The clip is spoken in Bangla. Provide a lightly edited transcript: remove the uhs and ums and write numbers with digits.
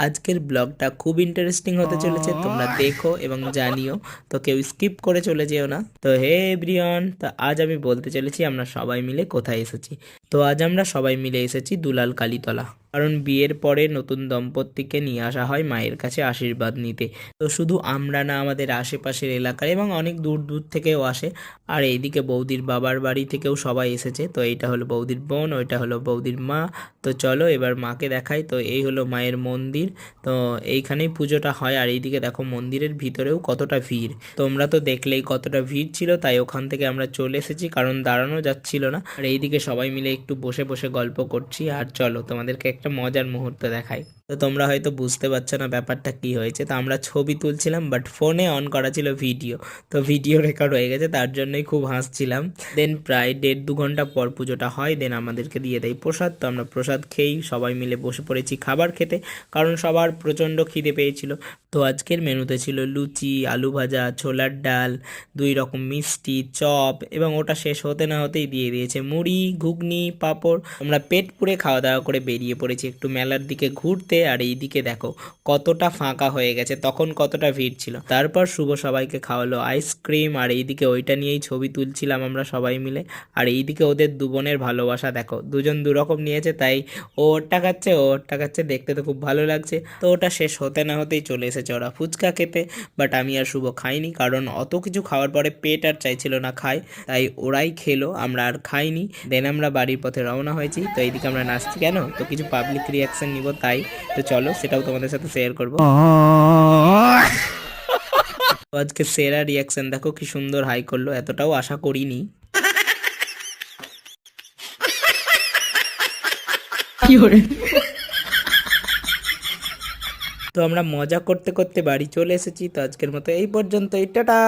আজকের ব্লগটা খুব ইন্টারেস্টিং হতে চলেছে, তোমরা দেখো এবং জানিও। তো কেউ স্কিপ করে চলে যেও না। তো হে এভরিওয়ান, তো আজ আমি বলতে চলেছি আমরা সবাই মিলে কোথায় এসেছি। তো আজ আমরা সবাই মিলে এসেছি দুলাল কালীতলা, কারণ বিয়ের পরে নতুন দম্পতিকে নিয়ে আসা হয় মায়ের কাছে আশীর্বাদ নিতে। তো শুধু আমরা না, আমাদের আশেপাশের এলাকার এবং অনেক দূর দূর থেকেও আসে। আর এইদিকে বৌদির বাবার বাড়ি থেকেও সবাই এসেছে। তো এইটা হলো বৌদির বোন, ওইটা হলো বৌদির মা। তো চলো এবার মাকে দেখাই। তো এই হলো মায়ের মন্দির। তো এইখানেই পুজোটা হয়। আর এইদিকে দেখো মন্দিরের ভিতরেও কতটা ভিড়, তোমরা তো দেখলেই কতটা ভিড় ছিল। তাই ওখান থেকে আমরা চলে এসেছি, কারণ দাঁড়ানো যাচ্ছিল না। আর এইদিকে সবাই মিলে একটু বসে বসে গল্প করছি। আর চলো তোমাদেরকে একটা মজার মুহূর্ত দেখাই। তো তোমরা হয়তো বুঝতে পারছো না ব্যাপারটা কি হয়েছে। তো আমরা ছবি তুলছিলাম, বাট ফোনে অন করা ছিল ভিডিও। তো ভিডিও রেকর্ড হয়ে গেছে, তার জন্যই খুব হাসছিলাম। দেন প্রায় 1.5-2 ঘন্টা পর পুজোটা হয়। দেন আমাদেরকে দিয়ে দেয় প্রসাদ। তো আমরা প্রসাদ খেয়েই সবাই মিলে বসে পড়েছি খাবার খেতে, কারণ সবার প্রচণ্ড খিদে পেয়েছিল। তো আজকের মেনুতে ছিল লুচি, আলু ভাজা, ছোলার ডাল, 2 রকম মিষ্টি, চপ, এবং ওটা শেষ হতে না হতেই দিয়ে দিয়েছে মুড়ি, ঘুগনি, পাঁপড়। আমরা পেট পুড়ে খাওয়া দাওয়া করে বেরিয়ে পড়েছি একটু মেলার দিকে ঘুরতে। আর এই দিকে দেখো কতটা ফাঁকা হয়ে গেছে, তখন কতটা ভিড় ছিল। তারপর শুভ সবাইকে খাওয়ালো আইসক্রিম। আর এইদিকে ওইটা নিয়েই ছবি তুলছিলাম আমরা সবাই মিলে। আর এইদিকে ওদের দু বোনের ভালোবাসা দেখো, দুজন 2 রকম নিয়েছে, তাই ও ওরটা খাচ্ছে, ও ওরটা খাচ্ছে, দেখতে তো খুব ভালো লাগছে। তো ওটা শেষ হতে না হতেই চলে এসেছে ওরা ফুচকা খেতে। বাট আমি আর শুভ খাইনি, কারণ অত কিছু খাওয়ার পরে পেট আর চাইছিল না খাই। তাই ওরাই খেলো, আমরা আর খাইনি। দেন আমরা বাড়ির পথে রওনা হয়েছি। তো এইদিকে আমরা নাচছি কেন, তো কিছু পাবলিক রিয়াকশন নিব তাই। তো চলো সেটাও তোমাদের সাথে শেয়ার করবো। তো আজকে সেরা রিয়াকশন দেখো, কি সুন্দর হাই করলো, এতটাও আশা করিনি। তো আমরা মজা করতে করতে বাড়ি চলে এসেছি। তো আজকের মতো এই পর্যন্তই, টাটা।